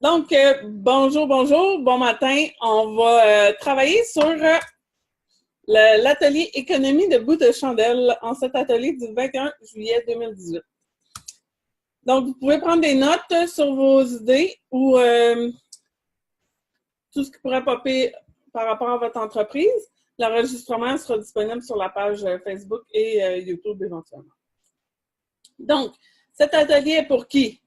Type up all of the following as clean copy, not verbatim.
Donc, bonjour, bonjour, bon matin. On va travailler sur l'atelier économie de bout de chandelle en cet atelier du 21 juillet 2018. Donc, vous pouvez prendre des notes sur vos idées ou tout ce qui pourrait popper par rapport à votre entreprise. L'enregistrement sera disponible sur la page Facebook et YouTube éventuellement. Donc, cet atelier est pour qui?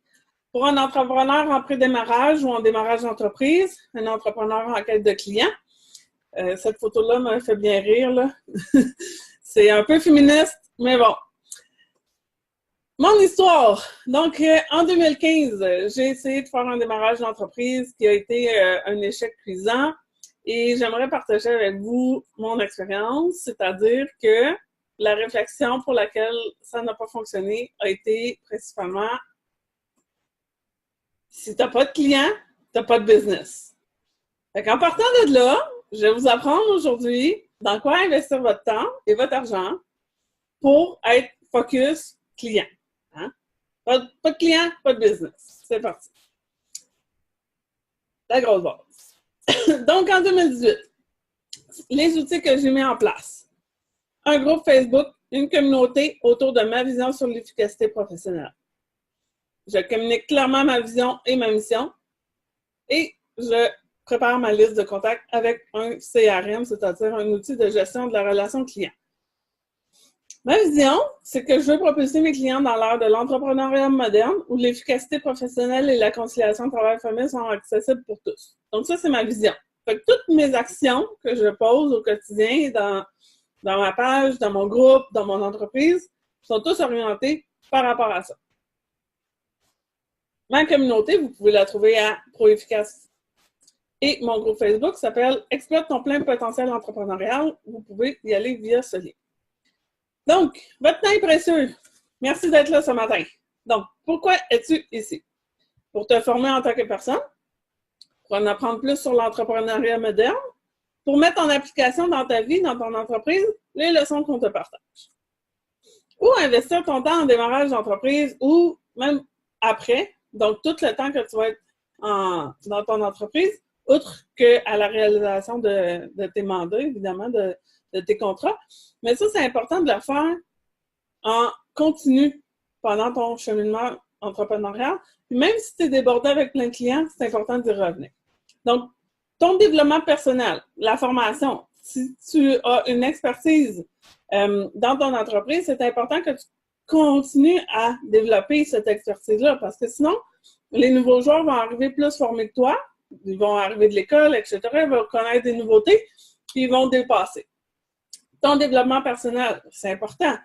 Pour un entrepreneur en pré-démarrage ou en démarrage d'entreprise, un entrepreneur en quête de clients. Cette photo-là me fait bien rire, là. C'est un peu féministe, mais bon. Mon histoire. Donc, en 2015, j'ai essayé de faire un démarrage d'entreprise qui a été un échec cuisant et j'aimerais partager avec vous mon expérience, c'est-à-dire que la réflexion pour laquelle ça n'a pas fonctionné a été principalement si tu n'as pas de clients, tu n'as pas de business. Fait qu'en partant de là, je vais vous apprendre aujourd'hui dans quoi investir votre temps et votre argent pour être focus client. Hein? Pas de clients, pas de business. C'est parti. La grosse base. Donc, en 2018, les outils que j'ai mis en place. Un groupe Facebook, une communauté autour de ma vision sur l'efficacité professionnelle. Je communique clairement ma vision et ma mission et je prépare ma liste de contacts avec un CRM, c'est-à-dire un outil de gestion de la relation client. Ma vision, c'est que je veux propulser mes clients dans l'ère de l'entrepreneuriat moderne où l'efficacité professionnelle et la conciliation travail-famille sont accessibles pour tous. Donc ça, c'est ma vision. Fait que toutes mes actions que je pose au quotidien dans ma page, dans mon groupe, dans mon entreprise, sont tous orientées par rapport à ça. Ma communauté, vous pouvez la trouver à ProEfficace. Et mon groupe Facebook s'appelle « Exploite ton plein potentiel entrepreneurial ». Vous pouvez y aller via ce lien. Donc, votre temps est précieux. Merci d'être là ce matin. Donc, pourquoi es-tu ici? Pour te former en tant que personne, pour en apprendre plus sur l'entrepreneuriat moderne, pour mettre en application dans ta vie, dans ton entreprise, les leçons qu'on te partage. Ou investir ton temps en démarrage d'entreprise ou même après, donc tout le temps que tu vas être dans ton entreprise, outre qu'à la réalisation de tes mandats, évidemment, de tes contrats. Mais ça, c'est important de le faire en continu pendant ton cheminement entrepreneurial. Puis même si tu es débordé avec plein de clients, c'est important d'y revenir. Donc, ton développement personnel, la formation, si tu as une expertise dans ton entreprise, c'est important que tu continues à développer cette expertise-là parce que sinon, les nouveaux joueurs vont arriver plus formés que toi, ils vont arriver de l'école, etc., ils vont connaître des nouveautés, puis ils vont dépasser. Ton développement personnel, c'est important.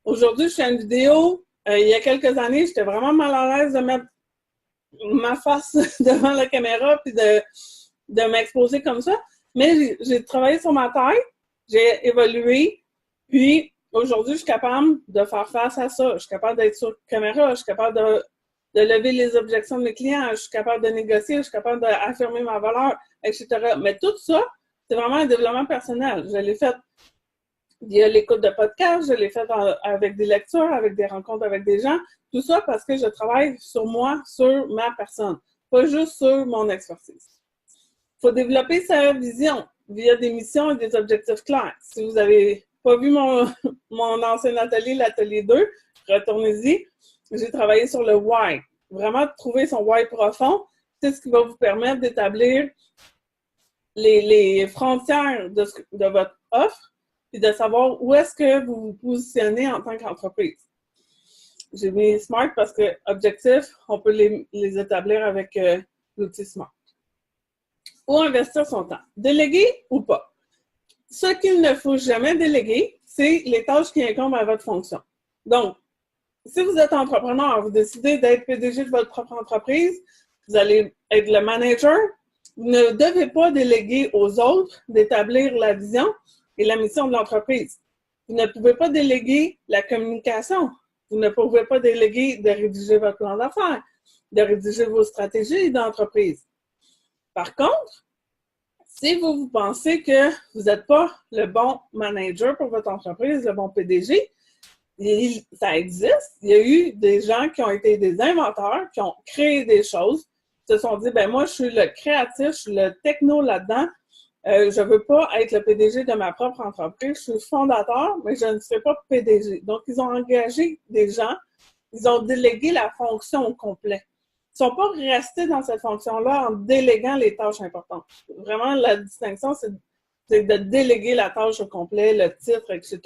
Aujourd'hui, je fais une vidéo. Il y a quelques années, j'étais vraiment mal à l'aise de mettre ma face devant la caméra puis de m'exposer comme ça. Mais j'ai travaillé sur ma tête, j'ai évolué, puis aujourd'hui, je suis capable de faire face à ça. Je suis capable d'être sur caméra, je suis capable de lever les objections de mes clients, je suis capable de négocier, je suis capable d'affirmer ma valeur, etc. Mais tout ça, c'est vraiment un développement personnel. Je l'ai fait via l'écoute de podcasts, je l'ai fait avec des lectures, avec des rencontres avec des gens. Tout ça parce que je travaille sur moi, sur ma personne, pas juste sur mon expertise. Il faut développer sa vision via des missions et des objectifs clairs. Si vous n'avez pas vu mon ancien atelier, l'atelier 2, retournez-y. J'ai travaillé sur le why. Vraiment, trouver son why profond, c'est ce qui va vous permettre d'établir les frontières de votre offre et de savoir où est-ce que vous vous positionnez en tant qu'entreprise. J'ai mis SMART parce que objectifs, on peut les établir avec l'outil SMART. Où investir son temps? Déléguer ou pas? Ce qu'il ne faut jamais déléguer, c'est les tâches qui incombent à votre fonction. Donc, si vous êtes entrepreneur, vous décidez d'être PDG de votre propre entreprise, vous allez être le manager, vous ne devez pas déléguer aux autres d'établir la vision et la mission de l'entreprise. Vous ne pouvez pas déléguer la communication. Vous ne pouvez pas déléguer de rédiger votre plan d'affaires, de rédiger vos stratégies d'entreprise. Par contre, si vous pensez que vous n'êtes pas le bon manager pour votre entreprise, le bon PDG, ça existe. Il y a eu des gens qui ont été des inventeurs, qui ont créé des choses, se sont dit, ben moi, je suis le créatif, je suis le techno là-dedans. Je veux pas être le PDG de ma propre entreprise. Je suis fondateur, mais je ne serai pas PDG. Donc, ils ont engagé des gens. Ils ont délégué la fonction au complet. Ils ne sont pas restés dans cette fonction-là en déléguant les tâches importantes. Vraiment, la distinction, c'est de déléguer la tâche au complet, le titre, etc.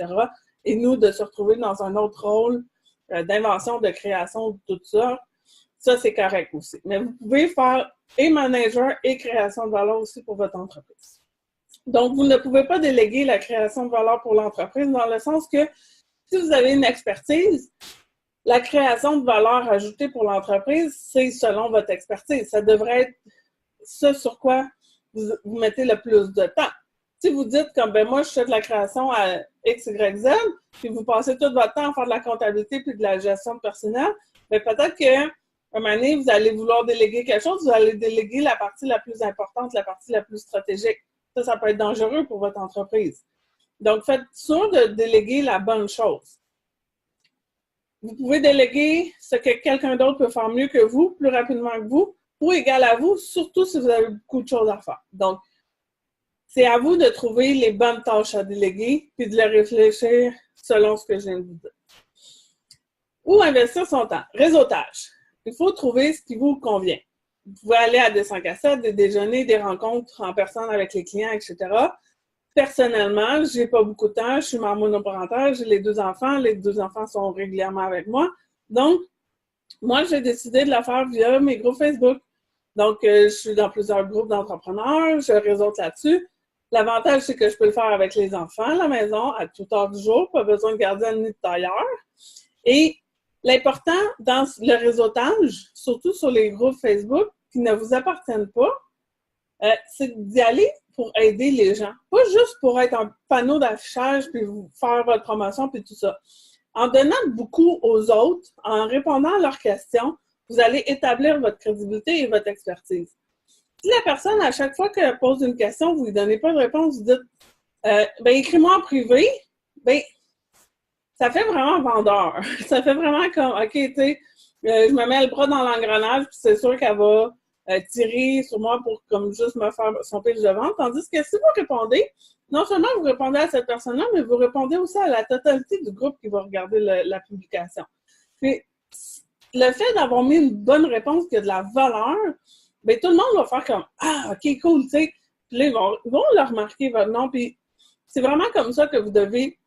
Et nous, de se retrouver dans un autre rôle d'invention, de création, tout ça. Ça, c'est correct aussi. Mais vous pouvez faire et manager et création de valeur aussi pour votre entreprise. Donc, vous ne pouvez pas déléguer la création de valeur pour l'entreprise dans le sens que si vous avez une expertise, la création de valeur ajoutée pour l'entreprise, c'est selon votre expertise. Ça devrait être ce sur quoi vous mettez le plus de temps. Si vous dites comme, ben moi, je fais de la création à X, Y, Z, puis vous passez tout votre temps à faire de la comptabilité puis de la gestion de personnel, ben peut-être qu'à un moment donné, vous allez vouloir déléguer quelque chose, vous allez déléguer la partie la plus importante, la partie la plus stratégique. Ça peut être dangereux pour votre entreprise. Donc, faites sûr de déléguer la bonne chose. Vous pouvez déléguer ce que quelqu'un d'autre peut faire mieux que vous, plus rapidement que vous, ou égal à vous, surtout si vous avez beaucoup de choses à faire. Donc, c'est à vous de trouver les bonnes tâches à déléguer, puis de les réfléchir selon ce que je viens de vous dire. Où investir son temps? Réseautage. Il faut trouver ce qui vous convient. Vous pouvez aller à des 5 à 7, des déjeuners, des rencontres en personne avec les clients, etc. Personnellement, j'ai pas beaucoup de temps, je suis mère monoparentale, j'ai les 2 enfants, les 2 enfants sont régulièrement avec moi. Donc, moi, j'ai décidé de la faire via mes groupes Facebook. Donc, je suis dans plusieurs groupes d'entrepreneurs, je réseaute là-dessus. L'avantage, c'est que je peux le faire avec les enfants à la maison, à toute heure du jour, pas besoin de garder un nid de tailleur. Et l'important dans le réseautage, surtout sur les groupes Facebook qui ne vous appartiennent pas, c'est d'y aller pour aider les gens. Pas juste pour être un panneau d'affichage puis vous faire votre promotion puis tout ça. En donnant beaucoup aux autres, en répondant à leurs questions, vous allez établir votre crédibilité et votre expertise. Si la personne, à chaque fois qu'elle pose une question, vous ne lui donnez pas de réponse, vous dites ben écris-moi en privé, ben ça fait vraiment vendeur. Ça fait vraiment comme OK, tu sais, je me mets le bras dans l'engrenage, puis c'est sûr qu'elle va tirer sur moi pour comme juste me faire son pitch de vente. Tandis que si vous répondez, non seulement vous répondez à cette personne-là, mais vous répondez aussi à la totalité du groupe qui va regarder la publication. Puis, le fait d'avoir mis une bonne réponse qui a de la valeur, bien, tout le monde va faire comme Ah, OK, cool, tu sais. Puis là, ils vont le remarquer, votre nom. Puis, c'est vraiment comme ça que vous devez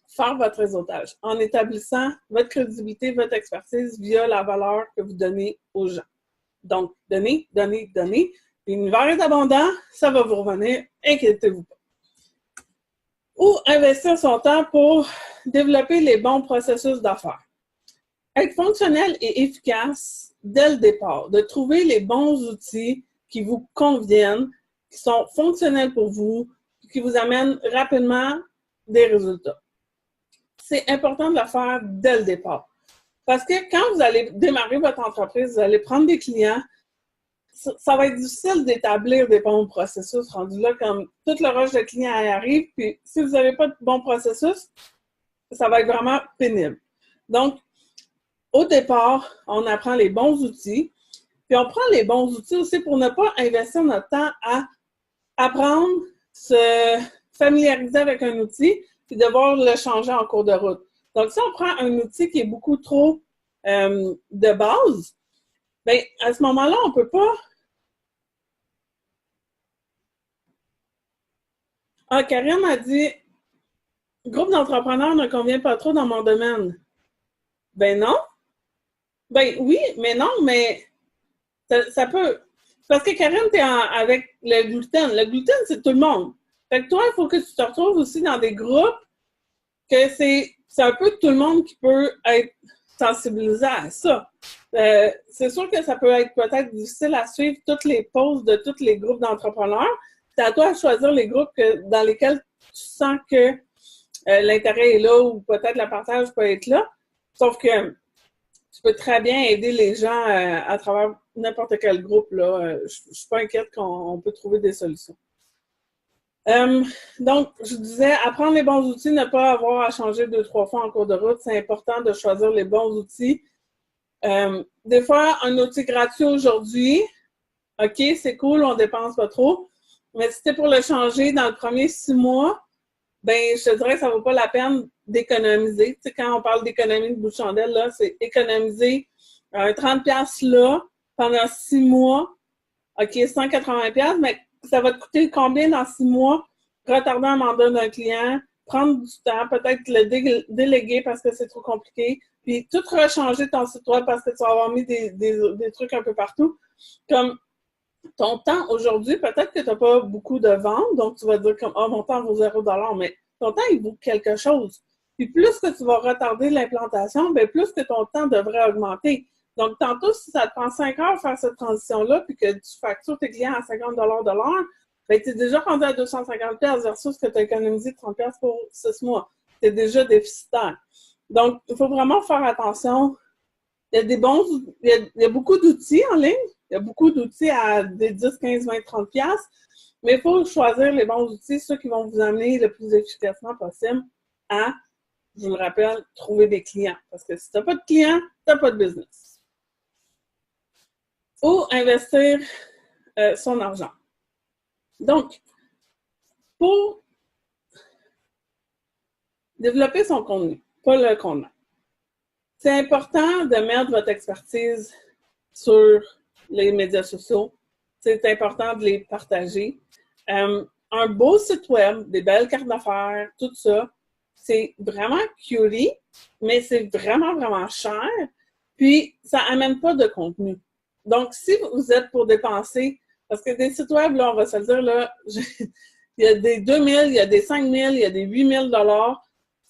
faire votre réseautage, en établissant votre crédibilité, votre expertise via la valeur que vous donnez aux gens. Donc, donnez. Puis l'univers est abondant, ça va vous revenir, inquiétez-vous pas. Ou investir son temps pour développer les bons processus d'affaires. Être fonctionnel et efficace dès le départ, de trouver les bons outils qui vous conviennent, qui sont fonctionnels pour vous, qui vous amènent rapidement des résultats. C'est important de le faire dès le départ. Parce que quand vous allez démarrer votre entreprise, vous allez prendre des clients, ça va être difficile d'établir des bons processus rendus là, comme tout le rush de clients arrive, puis si vous n'avez pas de bons processus, ça va être vraiment pénible. Donc, au départ, on apprend les bons outils, puis on prend les bons outils aussi pour ne pas investir notre temps à apprendre, se familiariser avec un outil, puis devoir le changer en cours de route. Donc, si on prend un outil qui est beaucoup trop de base, bien, à ce moment-là, on ne peut pas... Ah, Karine a dit « Groupe d'entrepreneurs ne convient pas trop dans mon domaine. » Ben non. Ben oui, mais non, mais ça peut... Parce que Karine, tu es avec le gluten. Le gluten, c'est tout le monde. Fait que toi, il faut que tu te retrouves aussi dans des groupes que c'est un peu tout le monde qui peut être sensibilisé à ça. C'est sûr que ça peut être peut-être difficile à suivre toutes les posts de tous les groupes d'entrepreneurs. C'est à toi de choisir les groupes dans lesquels tu sens que l'intérêt est là ou peut-être le partage peut être là. Sauf que tu peux très bien aider les gens à travers n'importe quel groupe. Là. Je ne suis pas inquiète qu'on peut trouver des solutions. Donc, je disais, apprendre les bons outils, ne pas avoir à changer 2-3 fois en cours de route. C'est important de choisir les bons outils. Des fois, un outil gratuit aujourd'hui OK, c'est cool, on dépense pas trop. Mais si c'est pour le changer dans le premier 6 mois, ben je te dirais que ça vaut pas la peine d'économiser. Tu sais, quand on parle d'économie de bout de chandelle, là, c'est économiser un 30$ là pendant 6 mois. OK, 180$, mais ça va te coûter combien dans 6 mois? Retarder un mandat d'un client, prendre du temps, peut-être le déléguer parce que c'est trop compliqué, puis tout rechanger ton site web parce que tu vas avoir mis des trucs un peu partout. Comme ton temps aujourd'hui, peut-être que tu n'as pas beaucoup de ventes, donc tu vas dire comme oh, mon temps vaut 0$, mais ton temps, il vaut quelque chose. Puis plus que tu vas retarder l'implantation, bien plus que ton temps devrait augmenter. Donc, tantôt, si ça te prend 5 heures faire cette transition-là, puis que tu factures tes clients à 50$ de l'heure, bien, tu es déjà rendu à 250$ versus ce que tu as économisé 30$ pour 6 mois. Tu es déjà déficitaire. Donc, il faut vraiment faire attention. Il y a il y a beaucoup d'outils en ligne. Il y a beaucoup d'outils à des 10, 15, 20, 30$. Mais il faut choisir les bons outils, ceux qui vont vous amener le plus efficacement possible à, je vous le rappelle, trouver des clients. Parce que si tu n'as pas de clients, tu n'as pas de business. Ou investir son argent. Donc, pour développer son contenu, pas le contenu, c'est important de mettre votre expertise sur les médias sociaux. C'est important de les partager. Un beau site web, des belles cartes d'affaires, tout ça, c'est vraiment curie, mais c'est vraiment, vraiment cher. Puis, ça n'amène pas de contenu. Donc, si vous êtes pour dépenser, parce que des sites web, là, on va se le dire, là, il y a des 2000, il y a des 5000, il y a des 8000$.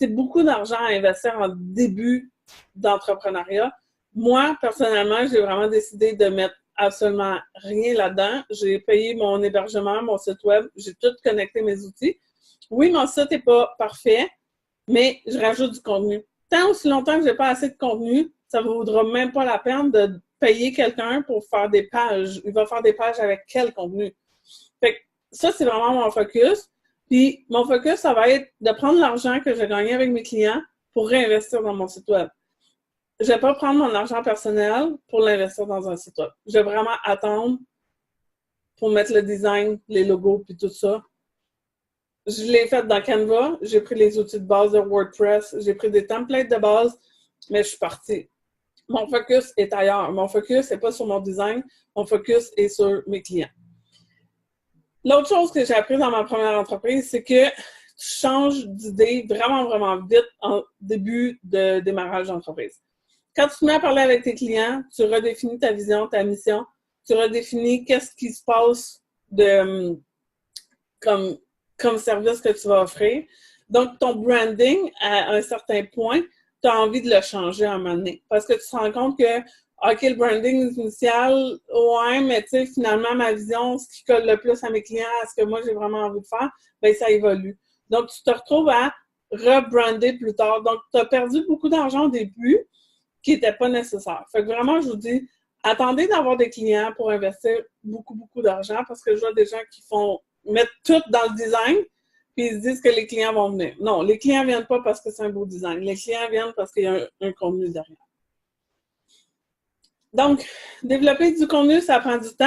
C'est beaucoup d'argent à investir en début d'entrepreneuriat. Moi, personnellement, j'ai vraiment décidé de mettre absolument rien là-dedans. J'ai payé mon hébergement, mon site web, j'ai tout connecté mes outils. Oui, mon site n'est pas parfait, mais je rajoute du contenu. Tant aussi longtemps que je n'ai pas assez de contenu, ça ne vaudra même pas la peine de payer quelqu'un pour faire des pages. Il va faire des pages avec quel contenu? Fait que ça, c'est vraiment mon focus. Puis, mon focus, ça va être de prendre l'argent que j'ai gagné avec mes clients pour réinvestir dans mon site web. Je ne vais pas prendre mon argent personnel pour l'investir dans un site web. Je vais vraiment attendre pour mettre le design, les logos, puis tout ça. Je l'ai fait dans Canva. J'ai pris les outils de base de WordPress. J'ai pris des templates de base, mais je suis partie. Mon focus est ailleurs. Mon focus n'est pas sur mon design. Mon focus est sur mes clients. L'autre chose que j'ai appris dans ma première entreprise, c'est que tu changes d'idée vraiment, vraiment vite en début de démarrage d'entreprise. Quand tu te mets à parler avec tes clients, tu redéfinis ta vision, ta mission, tu redéfinis qu'est-ce qui se passe comme service que tu vas offrir. Donc, ton branding, à un certain point, tu as envie de le changer à un moment donné. Parce que tu te rends compte que, OK, le branding initial, ouais, mais tu sais, finalement, ma vision, ce qui colle le plus à mes clients, à ce que moi, j'ai vraiment envie de faire, bien, ça évolue. Donc, tu te retrouves à rebrander plus tard. Donc, tu as perdu beaucoup d'argent au début qui n'était pas nécessaire. Fait que vraiment, je vous dis, attendez d'avoir des clients pour investir beaucoup, beaucoup d'argent parce que je vois des gens qui mettre tout dans le design puis ils se disent que les clients vont venir. Non, les clients ne viennent pas parce que c'est un beau design. Les clients viennent parce qu'il y a un contenu derrière. Donc, développer du contenu, ça prend du temps,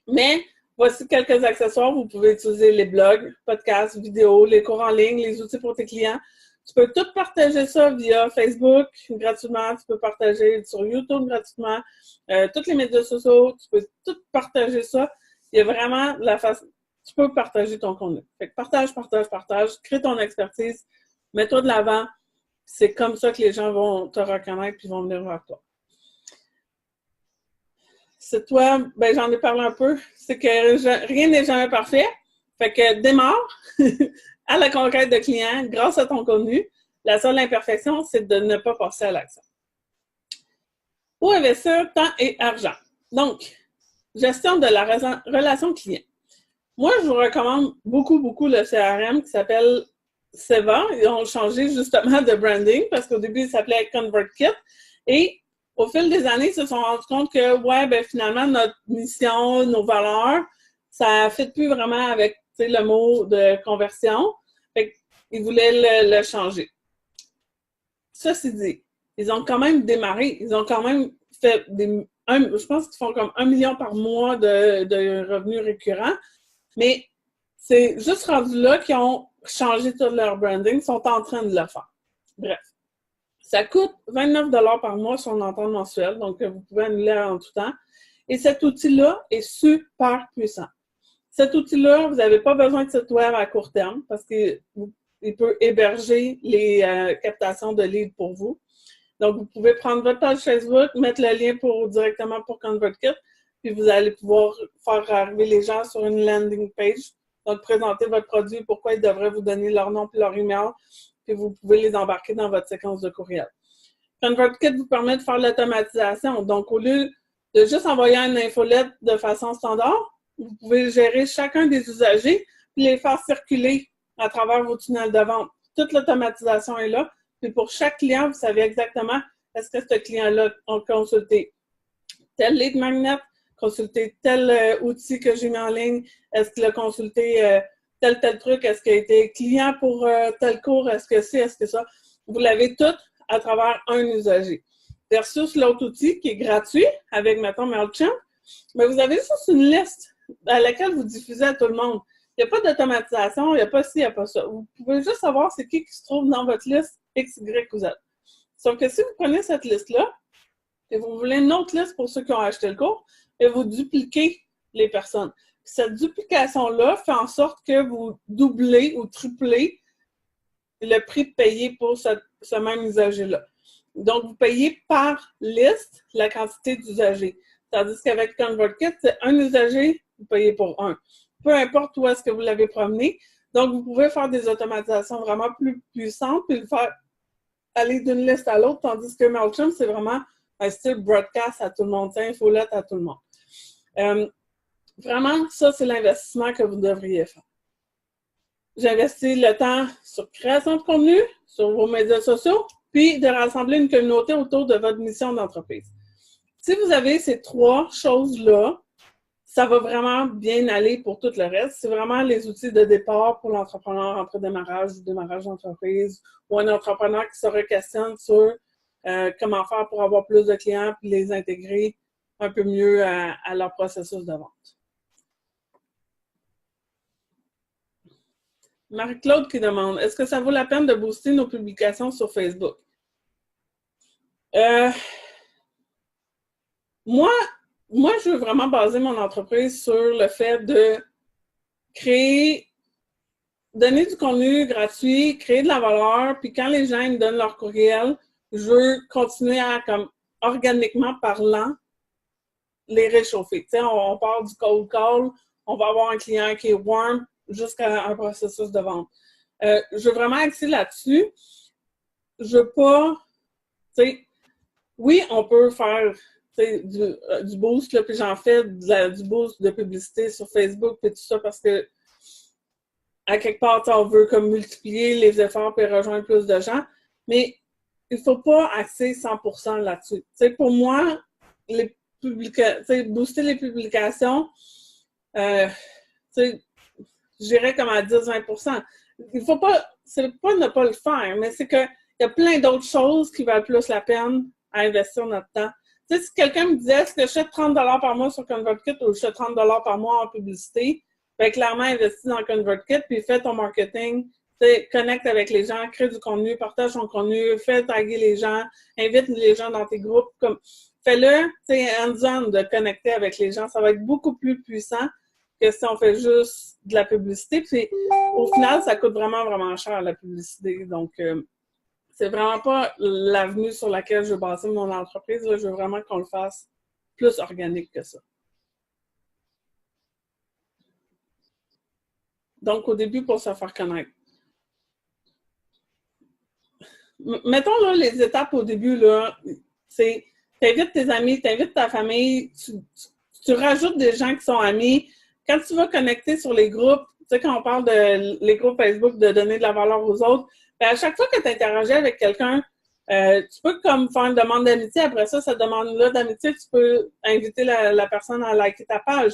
mais voici quelques accessoires. Vous pouvez utiliser les blogs, podcasts, vidéos, les cours en ligne, les outils pour tes clients. Tu peux tout partager ça via Facebook gratuitement. Tu peux partager sur YouTube gratuitement. Tous les médias sociaux, tu peux tout partager ça. Il y a vraiment la façon. Tu peux partager ton contenu. Fait que partage. Crée ton expertise. Mets-toi de l'avant. C'est comme ça que les gens vont te reconnaître et vont venir vers toi. C'est toi, ben j'en ai parlé un peu. C'est que rien n'est jamais parfait. Fait que démarre à la conquête de clients grâce à ton contenu. La seule imperfection, c'est de ne pas passer à l'action. Pour investir temps et argent. Donc, gestion de la relation client. Moi, je vous recommande beaucoup, beaucoup le CRM qui s'appelle Seva. Ils ont changé justement de branding parce qu'au début, il s'appelait ConvertKit. Et au fil des années, ils se sont rendus compte que, ouais, ben finalement, notre mission, nos valeurs, ça ne fit plus vraiment avec le mot de conversion. Fait qu'ils voulaient le changer. Ceci dit, ils ont quand même démarré. Ils ont quand même fait je pense qu'ils font comme 1 million par mois de revenus récurrents, mais c'est juste rendu là qu'ils ont changé tout leur branding, sont en train de le faire. Bref. Ça coûte 29 $ par mois sur une entente mensuelle, donc vous pouvez annuler en tout temps. Et cet outil-là est super puissant. Cet outil-là, vous n'avez pas besoin de site web à court terme parce qu'il peut héberger les captations de leads pour vous. Donc, vous pouvez prendre votre page Facebook, mettre le lien directement pour ConvertKit, puis vous allez pouvoir faire arriver les gens sur une landing page. Donc, présenter votre produit, pourquoi ils devraient vous donner leur nom et leur email, puis vous pouvez les embarquer dans votre séquence de courriel. ConvertKit vous permet de faire l'automatisation. Donc, au lieu de juste envoyer une infolette de façon standard, vous pouvez gérer chacun des usagers puis les faire circuler à travers vos tunnels de vente. Toute l'automatisation est là. Puis pour chaque client, vous savez exactement est-ce que ce client-là a consulté tel lead magnet, consulté tel outil que j'ai mis en ligne, est-ce qu'il a consulté tel truc, est-ce qu'il a été client pour tel cours, est-ce que c'est, est-ce que ça. Vous l'avez tout à travers un usager. Versus l'autre outil qui est gratuit avec, mettons, MailChimp, mais vous avez juste une liste à laquelle vous diffusez à tout le monde. Il n'y a pas d'automatisation, il n'y a pas ci, il n'y a pas ça. Vous pouvez juste savoir c'est qui se trouve dans votre liste X, Y ou Z. Sauf que si vous prenez cette liste-là et vous voulez une autre liste pour ceux qui ont acheté le cours, et vous dupliquez les personnes. Puis cette duplication-là fait en sorte que vous doublez ou triplez le prix payé pour ce même usager-là. Donc, vous payez par liste la quantité d'usagers. Tandis qu'avec ConvertKit, c'est un usager, vous payez pour un. Peu importe où est-ce que vous l'avez promené. Donc, vous pouvez faire des automatisations vraiment plus puissantes puis le faire aller d'une liste à l'autre, tandis que MailChimp, c'est vraiment un style broadcast à tout le monde, infolette à tout le monde. Vraiment, ça, c'est l'investissement que vous devriez faire. J'investis le temps sur création de contenu, sur vos médias sociaux, puis de rassembler une communauté autour de votre mission d'entreprise. Si vous avez ces 3 choses-là, ça va vraiment bien aller pour tout le reste. C'est vraiment les outils de départ pour l'entrepreneur en pré-démarrage ou démarrage d'entreprise ou un entrepreneur qui se questionne sur comment faire pour avoir plus de clients puis les intégrer un peu mieux à leur processus de vente. Marie-Claude qui demande, est-ce que ça vaut la peine de booster nos publications sur Facebook? Moi, je veux vraiment baser mon entreprise sur le fait de donner du contenu gratuit, créer de la valeur, puis quand les gens me donnent leur courriel, je veux continuer à, comme organiquement parlant, les réchauffer. Tu sais, on part du cold call, on va avoir un client qui est warm jusqu'à un processus de vente. Je veux vraiment axer là-dessus. Je veux pas, tu sais, oui, on peut faire du boost, là, puis j'en fais du boost de publicité sur Facebook et tout ça parce que à quelque part, on veut comme multiplier les efforts et rejoindre plus de gens, mais il ne faut pas axer 100% là-dessus. Pour moi, booster les publications, j'irais comme à 10-20%. Il faut pas, c'est pas ne pas le faire, mais c'est qu'il y a plein d'autres choses qui valent plus la peine à investir notre temps. Tu sais, si quelqu'un me disait, est-ce que je fais 30 $ par mois sur ConvertKit ou je fais 30 $ par mois en publicité, ben clairement, investis dans ConvertKit, puis fais ton marketing, connecte avec les gens, crée du contenu, partage ton contenu, fais taguer les gens, invite les gens dans tes groupes. Fais-le, hands-on de connecter avec les gens. Ça va être beaucoup plus puissant que si on fait juste de la publicité. Puis au final, ça coûte vraiment, vraiment cher, la publicité. Donc, c'est vraiment pas l'avenue sur laquelle je veux baser mon entreprise. Là, je veux vraiment qu'on le fasse plus organique que ça. Donc, au début, pour se faire connaître. Mettons là, les étapes au début, là, c'est t'invites tes amis, t'invites ta famille, tu rajoutes des gens qui sont amis. Quand tu vas connecter sur les groupes, tu sais, quand on parle de les groupes Facebook, de donner de la valeur aux autres, bien, à chaque fois que tu interagis avec quelqu'un, tu peux comme faire une demande d'amitié. Après ça, cette demande-là d'amitié, tu peux inviter la personne à liker ta page.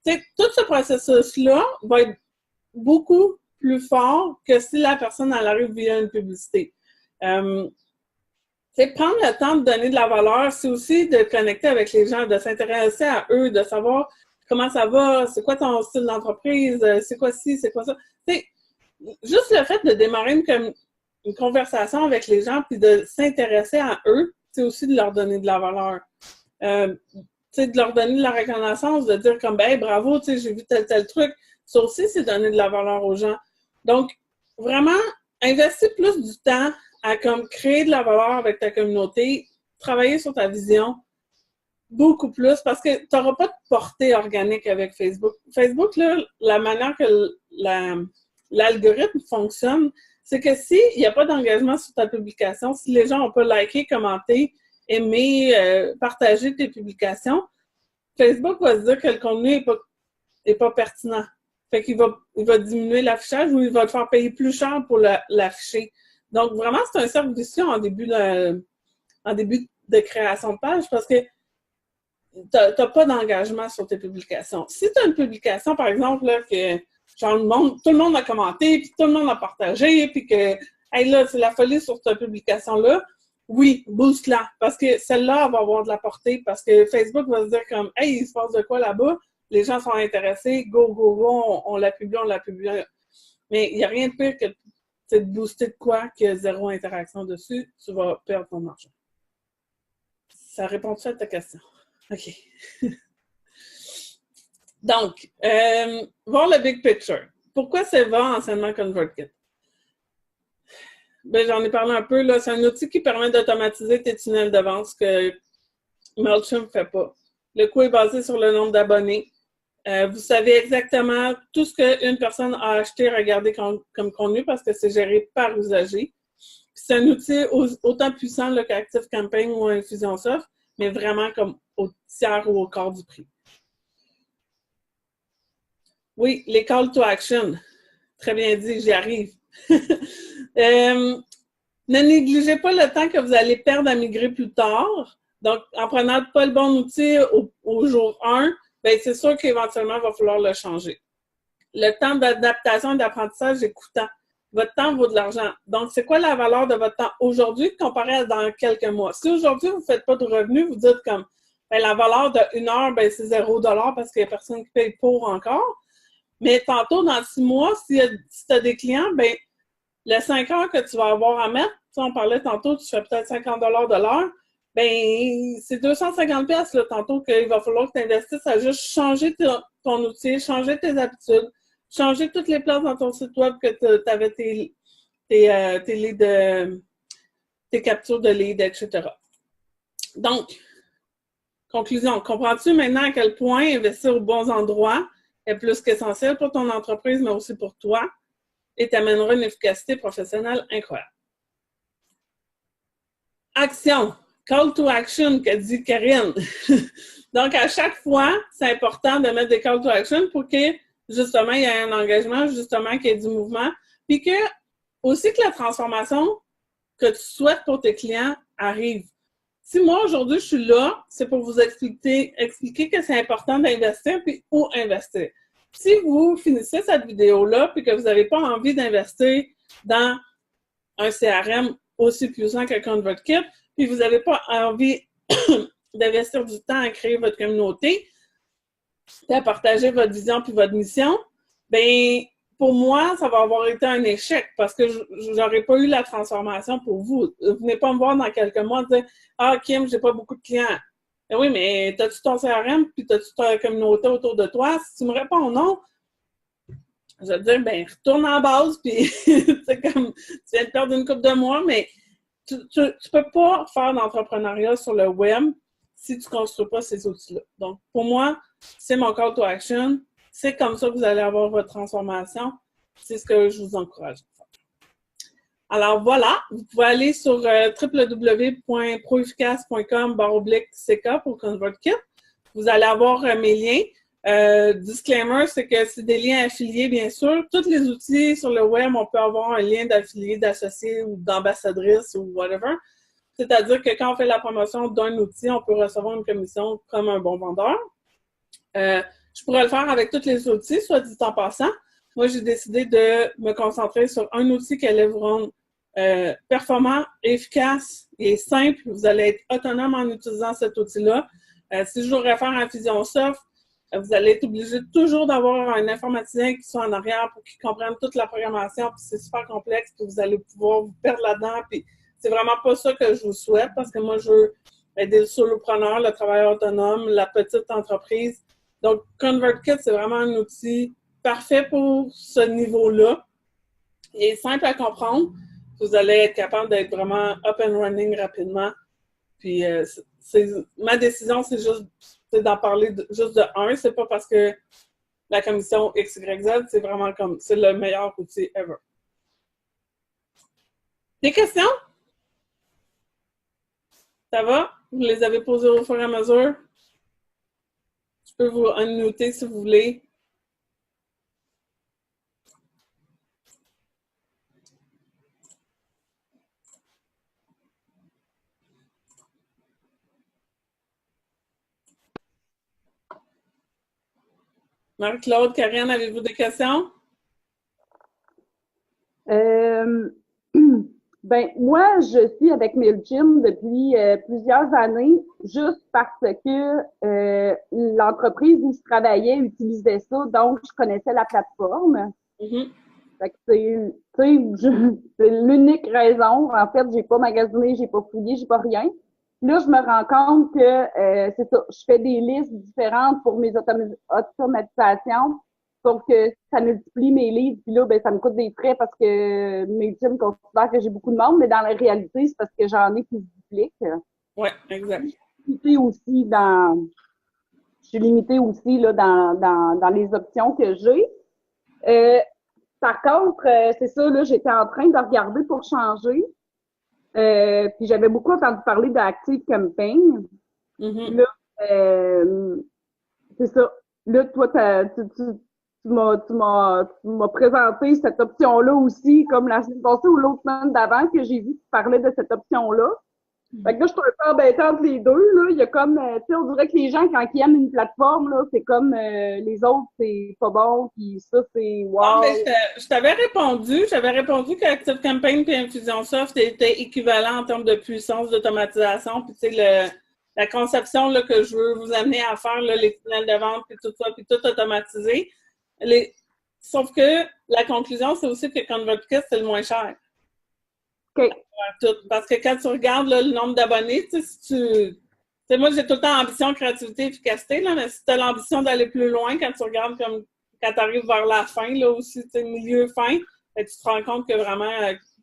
Tu sais, tout ce processus-là va être beaucoup plus fort que si la personne elle arrive via une publicité. c'est prendre le temps de donner de la valeur, c'est aussi de connecter avec les gens, de s'intéresser à eux, de savoir comment ça va, c'est quoi ton style d'entreprise, c'est quoi ci, c'est quoi ça. C'est juste le fait de démarrer une conversation avec les gens puis de s'intéresser à eux, c'est aussi de leur donner de la valeur. De leur donner de la reconnaissance, de dire comme, ben, hey, bravo, j'ai vu tel truc. Ça aussi, c'est donner de la valeur aux gens. Donc, vraiment, investir plus du temps à comme créer de la valeur avec ta communauté, travailler sur ta vision, beaucoup plus, parce que tu n'auras pas de portée organique avec Facebook. Facebook, là, la manière que l'algorithme fonctionne, c'est que s'il n'y a pas d'engagement sur ta publication, si les gens n'ont pas liké, commenté, aimé, partagé tes publications, Facebook va se dire que le contenu n'est pas pertinent. Fait qu'il va diminuer l'affichage ou il va te faire payer plus cher pour l'afficher. Donc, vraiment, c'est un cercle vicieux en début de création de page parce que tu n'as pas d'engagement sur tes publications. Si tu as une publication, par exemple, là, que genre, tout le monde a commenté, puis tout le monde a partagé, puis que, hey, là, c'est la folie sur cette publication-là, oui, booste-la, parce que celle-là va avoir de la portée, parce que Facebook va se dire comme, hey, il se passe de quoi là-bas? Les gens sont intéressés, go, on la publie. Mais il n'y a rien de pire que de booster de quoi que zéro interaction dessus, tu vas perdre ton argent. Ça répond-tu à ta question? OK. Donc, voir le big picture. Pourquoi c'est va enseignement ConvertKit? Ben, j'en ai parlé un peu, là. C'est un outil qui permet d'automatiser tes tunnels de vente, ce que MailChimp ne fait pas. Le coût est basé sur le nombre d'abonnés. Vous savez exactement tout ce qu'une personne a acheté, regardé comme contenu parce que c'est géré par usager. C'est un outil autant puissant qu'ActiveCampaign ou Infusionsoft, mais vraiment comme au tiers ou au quart du prix. Oui, les call to action. Très bien dit, j'y arrive. Ne négligez pas le temps que vous allez perdre à migrer plus tard. Donc, en prenant pas le bon outil au jour 1, ben c'est sûr qu'éventuellement, il va falloir le changer. Le temps d'adaptation et d'apprentissage est coûtant. Votre temps vaut de l'argent. Donc, c'est quoi la valeur de votre temps aujourd'hui comparé à dans quelques mois? Si aujourd'hui, vous ne faites pas de revenus, vous dites comme, ben, la valeur de 1 heure, ben, c'est 0 $ parce qu'il n'y a personne qui paye pour encore. Mais tantôt, dans 6 mois, si tu as des clients, ben, les 5 heures que tu vas avoir à mettre, on parlait tantôt, tu fais peut-être 50 $ de l'heure, ben c'est 250 $ là, tantôt qu'il va falloir que tu investisses à juste changer ton outil, changer tes habitudes, changer toutes les places dans ton site web que tu avais tes leads, tes captures de leads, etc. Donc, conclusion, comprends-tu maintenant à quel point investir aux bons endroits est plus qu'essentiel pour ton entreprise, mais aussi pour toi, et t'amènera une efficacité professionnelle incroyable. Action! Call to action, que dit Karine. Donc, à chaque fois, c'est important de mettre des call to action pour que, justement, il y ait un engagement, justement, qu'il y ait du mouvement, puis que, aussi que la transformation que tu souhaites pour tes clients arrive. Si moi, aujourd'hui, je suis là, c'est pour vous expliquer que c'est important d'investir, puis où investir. Si vous finissez cette vidéo-là, puis que vous n'avez pas envie d'investir dans un CRM aussi puissant que ConvertKit, puis vous n'avez pas envie d'investir du temps à créer votre communauté, puis à partager votre vision puis votre mission, bien, pour moi, ça va avoir été un échec parce que je n'aurais pas eu la transformation pour vous. Vous venez pas me voir dans quelques mois et dire « Ah, Kim, j'ai pas beaucoup de clients. » Ben oui, mais t'as-tu ton CRM puis t'as-tu ta communauté autour de toi? Si tu me réponds non, je vais te dire, ben, retourne en base puis c'est comme, tu viens de perdre une couple de mois, mais tu peux pas faire d'entrepreneuriat sur le web si tu ne construis pas ces outils-là. Donc, pour moi, c'est mon call to action. C'est comme ça que vous allez avoir votre transformation. C'est ce que je vous encourage. Alors voilà, vous pouvez aller sur www.proefficace.com/CK pour ConvertKit. Vous allez avoir mes liens. Disclaimer, c'est que c'est des liens affiliés, bien sûr. Tous les outils sur le web, on peut avoir un lien d'affilié, d'associé ou d'ambassadrice ou whatever. C'est-à-dire que quand on fait la promotion d'un outil, on peut recevoir une commission comme un bon vendeur. Je pourrais le faire avec tous les outils, soit dit en passant. Moi, j'ai décidé de me concentrer sur un outil qui allait vous rendre performant, efficace et simple. Vous allez être autonome en utilisant cet outil-là. Si je vous réfère à Infusionsoft, vous allez être obligé toujours d'avoir un informaticien qui soit en arrière pour qu'il comprenne toute la programmation, puis c'est super complexe, puis vous allez pouvoir vous perdre là-dedans, puis c'est vraiment pas ça que je vous souhaite, parce que moi, je veux aider le solopreneur, le travailleur autonome, la petite entreprise. Donc, ConvertKit, c'est vraiment un outil parfait pour ce niveau-là. Il est simple à comprendre. Vous allez être capable d'être vraiment up and running rapidement. Puis, ma décision, c'est juste d'en parler juste de un. C'est pas parce que la commission XYZ, c'est vraiment comme, c'est le meilleur outil ever. Des questions? Ça va? Vous les avez posées au fur et à mesure? Je peux vous unmuter si vous voulez. Marie-Claude, Karine, avez-vous des questions? Ben, moi, je suis avec MailChimp depuis plusieurs années, juste parce que l'entreprise où je travaillais utilisait ça, donc je connaissais la plateforme. Fait que c'est l'unique raison. En fait, j'ai pas magasiné, j'ai pas fouillé, j'ai pas rien. Là, je me rends compte que c'est ça, je fais des listes différentes pour mes automatisations pour que ça multiplie mes livres. Puis là, ben, ça me coûte des frais parce que mes teams considèrent que j'ai beaucoup de monde, mais dans la réalité, c'est parce que j'en ai qui se dupliquent. Oui, exact. Je suis limitée aussi là, dans les options que j'ai. Par contre, c'est ça, là, j'étais en train de regarder pour changer. Puis j'avais beaucoup entendu parler d'Active Campaign. Là, c'est ça. Là, toi, tu m'as présenté cette option-là aussi, comme la semaine passée ou l'autre semaine d'avant que j'ai vu que tu parlais de cette option-là. Fait que là, je suis un peu embêtée entre les deux, là. Il y a comme, tu sais, on dirait que les gens, quand ils aiment une plateforme, là, c'est comme les autres, c'est pas bon, puis ça, c'est wow. Non, mais j'avais répondu que Campaign et Infusionsoft étaient équivalents en termes de puissance d'automatisation, puis tu sais, la conception là, que je veux vous amener à faire, là, les tunnels de vente, puis tout ça, puis tout automatisé. Sauf que la conclusion, c'est aussi que ConvertKit, c'est le moins cher. OK. Parce que quand tu regardes là, le nombre d'abonnés, tu sais, moi, j'ai tout le temps ambition, créativité, efficacité, là, mais si tu as l'ambition d'aller plus loin, quand tu regardes comme quand tu arrives vers la fin, là aussi, tu sais, milieu fin, ben, tu te rends compte que vraiment,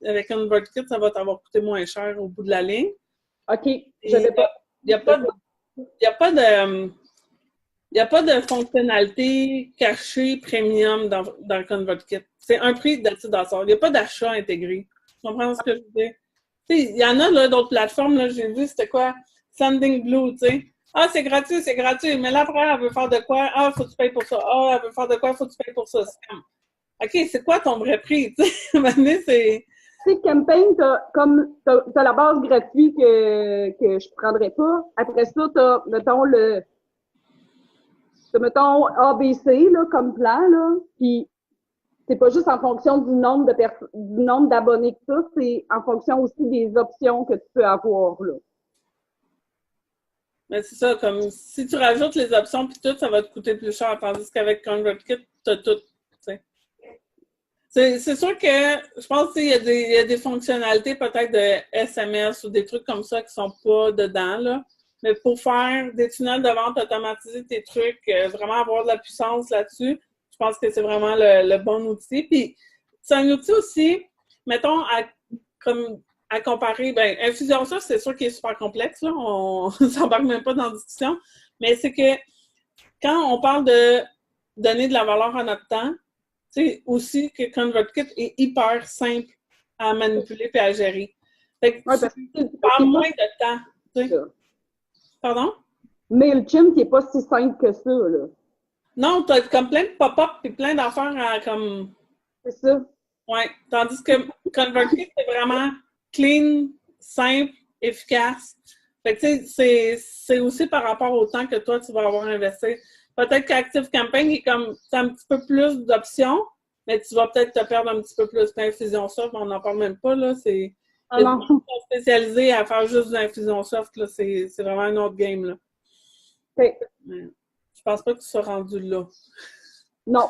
avec ConvertKit, ça va t'avoir coûté moins cher au bout de la ligne. OK. Il n'y a pas de fonctionnalité cachée premium dans ConvertKit. C'est un prix d'assaut. Il n'y a pas d'achat intégré. Tu comprends ce que je veux dire? Il y en a là, d'autres plateformes, là, j'ai vu, c'était quoi? Sending Blue, tu sais. Ah, c'est gratuit, mais là, après, elle veut faire de quoi? Ah, faut que tu payes pour ça. Ah, elle veut faire de quoi? Faut que tu payes pour ça. OK, c'est quoi ton vrai prix? Tu sais, c'est... Tu sais, Campaign, t'as la base gratuite que je prendrais pas. Après ça, mettons, ABC, là, comme plan, là. Puis, c'est pas juste en fonction du nombre d'abonnés que ça, c'est en fonction aussi des options que tu peux avoir, là. Mais c'est ça, comme si tu rajoutes les options puis tout, ça va te coûter plus cher. Tandis qu'avec ConvertKit, tu as tout. C'est sûr que je pense qu'il y a des fonctionnalités peut-être de SMS ou des trucs comme ça qui sont pas dedans, là. Mais pour faire des tunnels de vente, automatiser tes trucs, vraiment avoir de la puissance là-dessus, je pense que c'est vraiment le bon outil. Puis c'est un outil aussi, mettons, à comparer, ben, Infusionsoft, c'est sûr qu'il est super complexe, là. On s'embarque même pas dans la discussion. Mais c'est que quand on parle de donner de la valeur à notre temps, tu sais, aussi que ConvertKit est hyper simple à manipuler et à gérer. Fait que tu perds moins de temps. Tu sais. Pardon? MailChimp, qui n'est pas si simple que ça, là. Non, tu as comme plein de pop-up et plein d'affaires à comme. C'est ça. Ouais. Tandis que ConvertKit, c'est vraiment clean, simple, efficace. Fait que tu sais, c'est aussi par rapport au temps que toi, tu vas avoir investi. Peut-être qu'Active Campaign est comme un petit peu plus d'options, Mais tu vas peut-être te perdre un petit peu plus d'Infusionsoft, on n'en parle même pas, là. C'est Ah non. spécialisé à faire juste de l'Infusionsoft, là. C'est vraiment un autre game, là. OK. Mais je pense pas que tu sois rendu là. Non.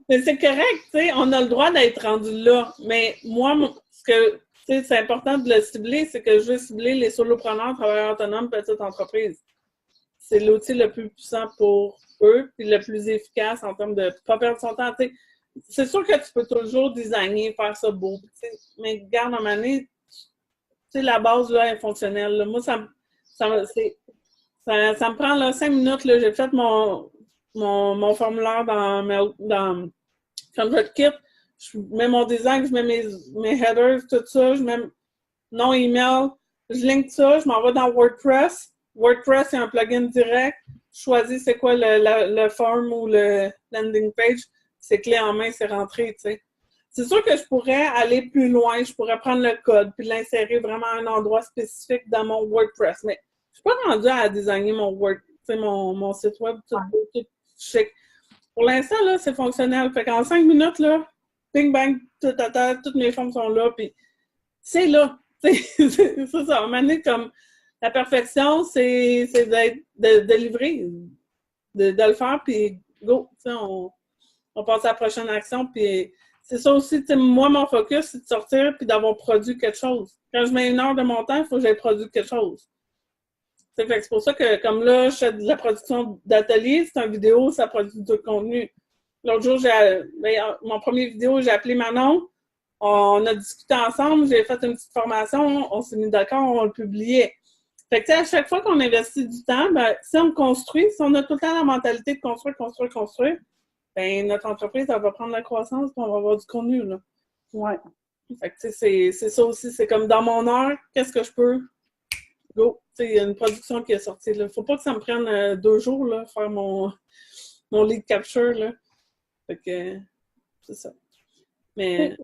Mais c'est correct, tu sais, on a le droit d'être rendu là. Mais moi, ce que, tu sais, c'est important de le cibler, c'est que je veux cibler les solopreneurs, travailleurs autonomes, petites entreprises. C'est l'outil le plus puissant pour eux, puis le plus efficace en termes de ne pas perdre son temps. T'sais, c'est sûr que tu peux toujours designer, faire ça beau, mais garde en année, la base là, est fonctionnelle. Là. Moi, ça me prend là, 5 minutes. Là, j'ai fait mon formulaire dans ConvertKit. Je mets mon design, je mets mes headers, tout ça, je mets nom email, je link ça, je m'en vais dans WordPress. WordPress, c'est un plugin direct. Je choisis c'est quoi le form ou le landing page. C'est clé en main, c'est rentré, tu sais. C'est sûr que je pourrais aller plus loin, je pourrais prendre le code puis l'insérer vraiment à un endroit spécifique dans mon WordPress. Mais je suis pas rendue à designer mon site web tout chic. Pour l'instant, là, c'est fonctionnel. Fait qu'en 5 minutes, là, bing bang, toutes mes formes sont là, puis c'est là. C'est ça. À un moment donné, comme la perfection, c'est de livrer, de le faire, puis go. On passe à la prochaine action, puis c'est ça aussi, moi, mon focus, c'est de sortir puis d'avoir produit quelque chose. Quand je mets 1 heure de mon temps, il faut que j'aie produit quelque chose. Fait que c'est pour ça que, comme là, je fais de la production d'atelier, c'est une vidéo, ça produit du contenu. L'autre jour, mon premier vidéo, j'ai appelé Manon, on a discuté ensemble, j'ai fait une petite formation, on s'est mis d'accord, on le publiait. Fait que, à chaque fois qu'on investit du temps, ben, si on construit, si on a tout le temps la mentalité de construire, ben, notre entreprise, elle va prendre la croissance et on va avoir du contenu, là. Ouais. Fait que, c'est ça aussi, c'est comme dans mon heure, qu'est-ce que je peux? Go! Il y a une production qui est sortie, là. Faut pas que ça me prenne 2 jours, là, faire mon lead capture, là. Fait que, c'est ça. Mais...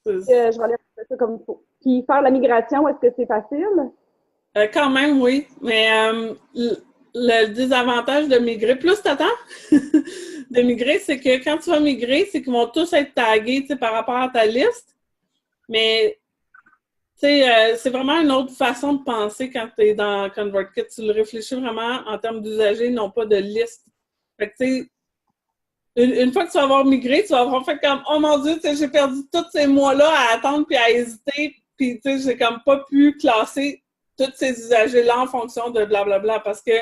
je vais aller faire ça comme il faut. Puis faire la migration, est-ce que c'est facile? Quand même, oui. Mais le désavantage de migrer, plus t'attends de migrer, c'est que quand tu vas migrer, c'est qu'ils vont tous être tagués par rapport à ta liste. Mais c'est vraiment une autre façon de penser quand tu es dans ConvertKit. Tu le réfléchis vraiment en termes d'usagers, non pas de liste. Fait que, tu sais, une fois que tu vas avoir migré, tu vas avoir fait comme « Oh mon Dieu, j'ai perdu tous ces mois-là à attendre puis à hésiter. » Puis, tu sais, j'ai comme pas pu classer tous ces usagers-là en fonction de blablabla. Parce que,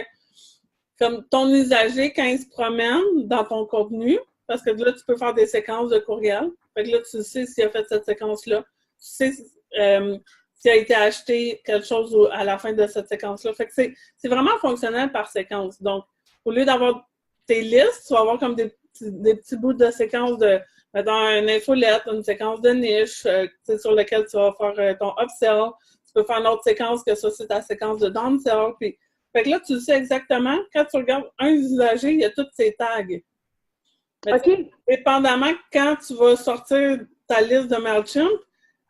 comme ton usager, quand il se promène dans ton contenu, parce que là, tu peux faire des séquences de courriel. Fait que là, tu sais s'il a fait cette séquence-là. Tu sais s'il a été acheté quelque chose à la fin de cette séquence-là. Fait que c'est vraiment fonctionnel par séquence. Donc, au lieu d'avoir tes listes, tu vas avoir comme des petits bouts de séquences dans une infolette, une séquence de niche sur laquelle tu vas faire ton upsell. Tu peux faire une autre séquence que ça, c'est ta séquence de downsell. Puis, fait que là, tu sais exactement, quand tu regardes un usager, il y a tous ces tags. Mais OK. Dépendamment, quand tu vas sortir ta liste de MailChimp,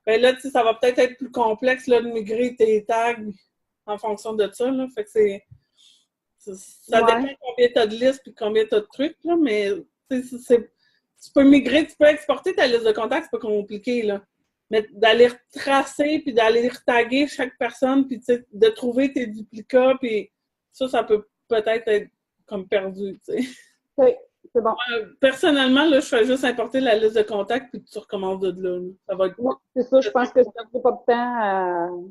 ben là, ça va peut-être être plus complexe là, de migrer tes tags en fonction de ça. Là. Fait que ça dépend combien tu as de listes et combien tu as de trucs, là, mais tu peux migrer, tu peux exporter ta liste de contacts, c'est pas compliqué, là. Mais d'aller retracer, puis d'aller retaguer chaque personne, puis de trouver tes duplicats, puis ça peut peut-être être comme perdu, tu sais. Oui, c'est bon. Personnellement, là, je fais juste importer la liste de contacts, puis tu recommences de là. Ça va être... Oui, c'est ça, je pense que ça ne prend pas de temps.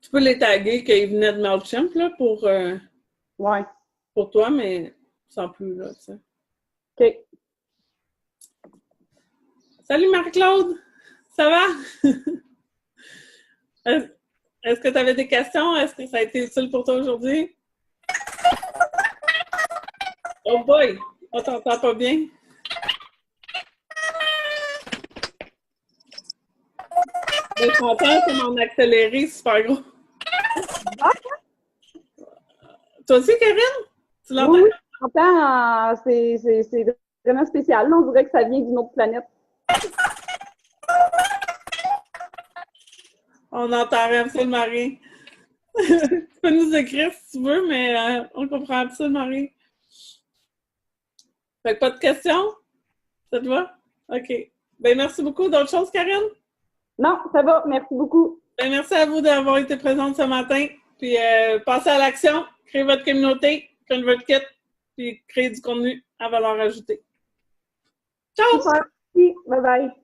Tu peux les taguer qu'ils venaient de MailChimp, là, pour toi, mais sans plus, là, tu sais. OK. Salut Marie-Claude! Ça va? Est-ce que tu avais des questions? Est-ce que ça a été utile pour toi aujourd'hui? Oh boy! On t'entend pas bien? Je t'entends, c'est mon accéléré super gros. Toi aussi, Karine? Tu l'entends? Oui, j'entends. C'est vraiment spécial. Là, on dirait que ça vient d'une autre planète. On n'entend absolument rien. Tu peux nous écrire si tu veux, mais on comprend absolument rien. Fait que pas de questions? Ça te va? OK. Ben, merci beaucoup. D'autres choses, Karine? Non, ça va. Merci beaucoup. Ben, merci à vous d'avoir été présente ce matin. Puis, passez à l'action. Créez votre communauté, créez votre kit, puis créez du contenu à valeur ajoutée. Ciao! Super. Bye bye.